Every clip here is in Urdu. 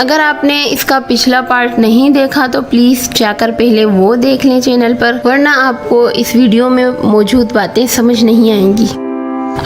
اگر آپ نے اس کا پچھلا پارٹ نہیں دیکھا تو پلیز جا کر پہلے وہ دیکھ لیں چینل پر، ورنہ آپ کو اس ویڈیو میں موجود باتیں سمجھ نہیں آئیں گی۔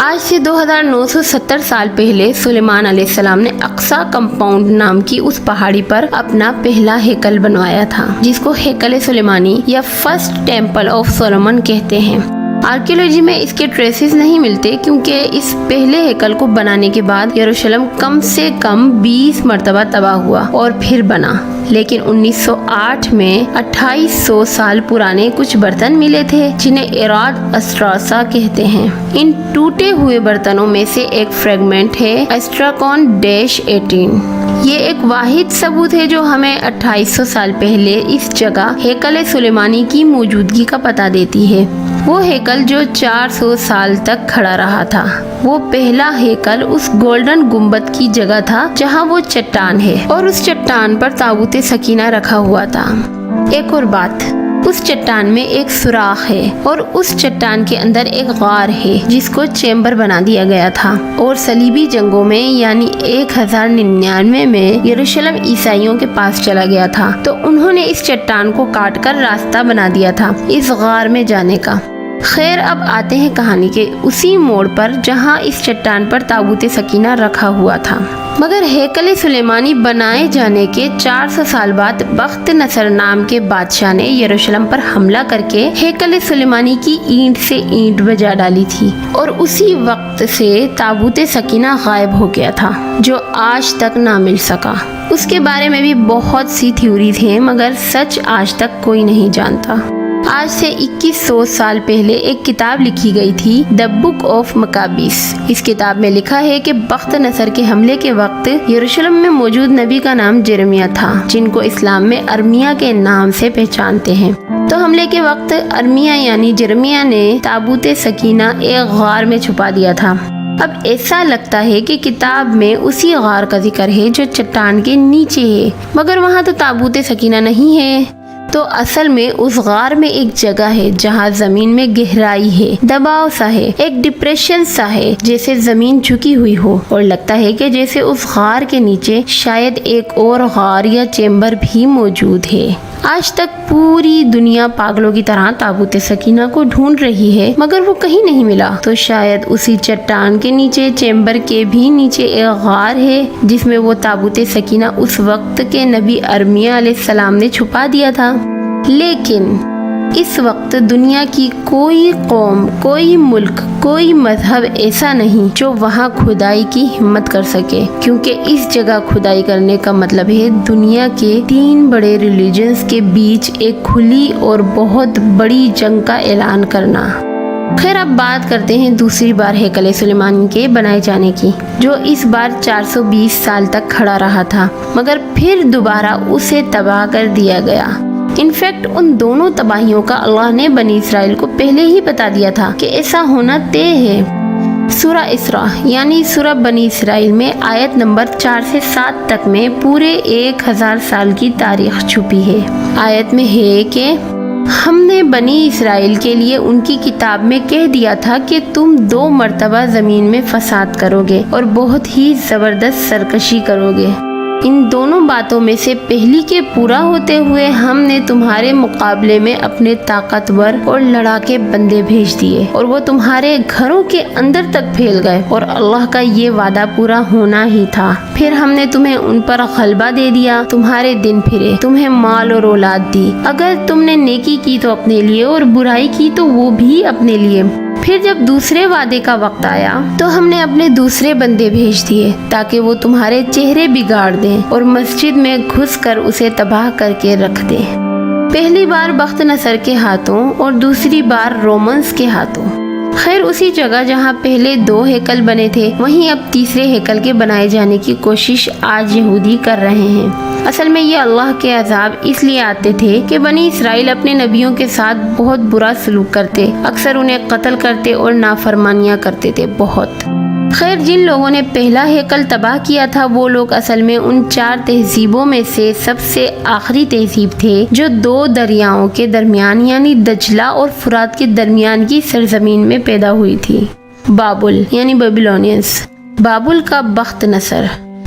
آج سے 2970 سال پہلے سلیمان علیہ السلام نے اقصی کمپاؤنڈ نام کی اس پہاڑی پر اپنا پہلا ہیکل بنوایا تھا، جس کو ہیکل سلیمانی یا فرسٹ ٹیمپل آف سولومن کہتے ہیں۔ آرکیولوجی میں اس کے ٹریسز نہیں ملتے، کیونکہ اس پہلے ہیکل کو بنانے کے بعد یروشلم کم سے کم 20 مرتبہ تباہ ہوا اور پھر بنا، لیکن 1908 میں 2800 سال پرانے کچھ برتن ملے تھے جنہیں ایراد اسٹراسا کہتے ہیں۔ ان ٹوٹے ہوئے برتنوں میں سے ایک فریگمنٹ ہے ایسٹراکون -18۔ یہ ایک واحد ثبوت ہے جو ہمیں 2800 سال پہلے اس جگہ ہیکل سلیمانی کی موجودگی کا پتہ دیتی ہے۔ وہ ہیکل جو 400 سال تک کھڑا رہا تھا، وہ پہلا ہیکل اس گولڈن گنبد کی جگہ تھا جہاں وہ چٹان ہے، اور اس چٹان پر تابوت سکینہ رکھا ہوا تھا۔ ایک اور بات، اس چٹان میں ایک سوراخ ہے اور اس چٹان کے اندر ایک غار ہے جس کو چیمبر بنا دیا گیا تھا، اور صلیبی جنگوں میں یعنی 1099 میں یروشلم عیسائیوں کے پاس چلا گیا تھا، تو انہوں نے اس چٹان کو کاٹ کر راستہ بنا دیا تھا اس غار میں جانے کا۔ خیر، اب آتے ہیں کہانی کے اسی موڑ پر جہاں اس چٹان پر تابوت سکینہ رکھا ہوا تھا۔ مگر ہیکل سلیمانی بنائے جانے کے 400 سال بعد بخت نصر نام کے بادشاہ نے یروشلم پر حملہ کر کے ہیکل سلیمانی کی اینٹ سے اینٹ بجا ڈالی تھی، اور اسی وقت سے تابوت سکینہ غائب ہو گیا تھا، جو آج تک نہ مل سکا۔ اس کے بارے میں بھی بہت سی تھیوریز ہیں، مگر سچ آج تک کوئی نہیں جانتا۔ آج سے 2100 سال پہلے ایک کتاب لکھی گئی تھی، دی بک آف مکابیس۔ اس کتاب میں لکھا ہے کہ بخت نصر کے حملے کے وقت یروشلم میں موجود نبی کا نام جرمیہ تھا، جن کو اسلام میں ارمیہ کے نام سے پہچانتے ہیں۔ تو حملے کے وقت ارمیہ یعنی جرمیہ نے تابوت سکینہ ایک غار میں چھپا دیا تھا۔ اب ایسا لگتا ہے کہ کتاب میں اسی غار کا ذکر ہے جو چٹان کے نیچے ہے، مگر وہاں تو تابوت سکینہ نہیں ہے۔ تو اصل میں اس غار میں ایک جگہ ہے جہاں زمین میں گہرائی ہے، دباؤ سا ہے، ایک ڈپریشن سا ہے، جیسے زمین جھکی ہوئی ہو، اور لگتا ہے کہ جیسے اس غار کے نیچے شاید ایک اور غار یا چیمبر بھی موجود ہے۔ آج تک پوری دنیا پاگلوں کی طرح تابوت سکینہ کو ڈھونڈ رہی ہے، مگر وہ کہیں نہیں ملا۔ تو شاید اسی چٹان کے نیچے، چیمبر کے بھی نیچے ایک غار ہے جس میں وہ تابوت سکینہ اس وقت کے نبی ارمیہ علیہ السلام نے چھپا دیا تھا۔ لیکن اس وقت دنیا کی کوئی قوم، کوئی ملک، کوئی مذہب ایسا نہیں جو وہاں کھدائی کی ہمت کر سکے، کیونکہ اس جگہ کھدائی کرنے کا مطلب ہے دنیا کے 3 بڑے ریلیجنز کے بیچ ایک کھلی اور بہت بڑی جنگ کا اعلان کرنا۔ خیر، اب بات کرتے ہیں دوسری بار ہیکل سلیمانی کے بنائے جانے کی، جو اس بار 420 سال تک کھڑا رہا تھا، مگر پھر دوبارہ اسے تباہ کر دیا گیا۔ انفیکٹ ان دونوں تباہیوں کا اللہ نے بنی اسرائیل کو پہلے ہی بتا دیا تھا کہ ایسا ہونا طے ہے۔ سورہ اسراء یعنی سورہ بنی اسرائیل میں آیت نمبر 4 سے 7 تک میں پورے 1000 سال کی تاریخ چھپی ہے۔ آیت میں ہے کہ ہم نے بنی اسرائیل کے لیے ان کی کتاب میں کہہ دیا تھا کہ تم 2 مرتبہ زمین میں فساد کرو گے اور بہت ہی زبردست سرکشی کرو گے۔ ان دونوں باتوں میں سے پہلی کے پورا ہوتے ہوئے ہم نے تمہارے مقابلے میں اپنے طاقتور اور لڑاکے بندے بھیج دیے، اور وہ تمہارے گھروں کے اندر تک پھیل گئے، اور اللہ کا یہ وعدہ پورا ہونا ہی تھا۔ پھر ہم نے تمہیں ان پر غلبہ دے دیا، تمہارے دن پھرے، تمہیں مال اور اولاد دی۔ اگر تم نے نیکی کی تو اپنے لیے، اور برائی کی تو وہ بھی اپنے لیے۔ پھر جب دوسرے وعدے کا وقت آیا تو ہم نے اپنے دوسرے بندے بھیج دیے تاکہ وہ تمہارے چہرے بگاڑ دیں اور مسجد میں گھس کر اسے تباہ کر کے رکھ دیں۔ پہلی بار بخت نصر کے ہاتھوں اور دوسری بار رومنز کے ہاتھوں۔ خیر، اسی جگہ جہاں پہلے 2 ہیکل بنے تھے، وہیں اب تیسرے ہیکل کے بنائے جانے کی کوشش آج یہودی کر رہے ہیں۔ اصل میں یہ اللہ کے عذاب اس لیے آتے تھے کہ بنی اسرائیل اپنے نبیوں کے ساتھ بہت برا سلوک کرتے، اکثر انہیں قتل کرتے اور نافرمانیاں کرتے تھے بہت۔ خیر، جن لوگوں نے پہلا ہیکل تباہ کیا تھا وہ لوگ اصل میں ان 4 تہذیبوں میں سے سب سے آخری تہذیب تھے جو 2 دریاؤں کے درمیان یعنی دجلہ اور فرات کے درمیان کی سرزمین میں پیدا ہوئی تھی۔ بابل یعنی بیبلونینز، بابل کا بخت نصر،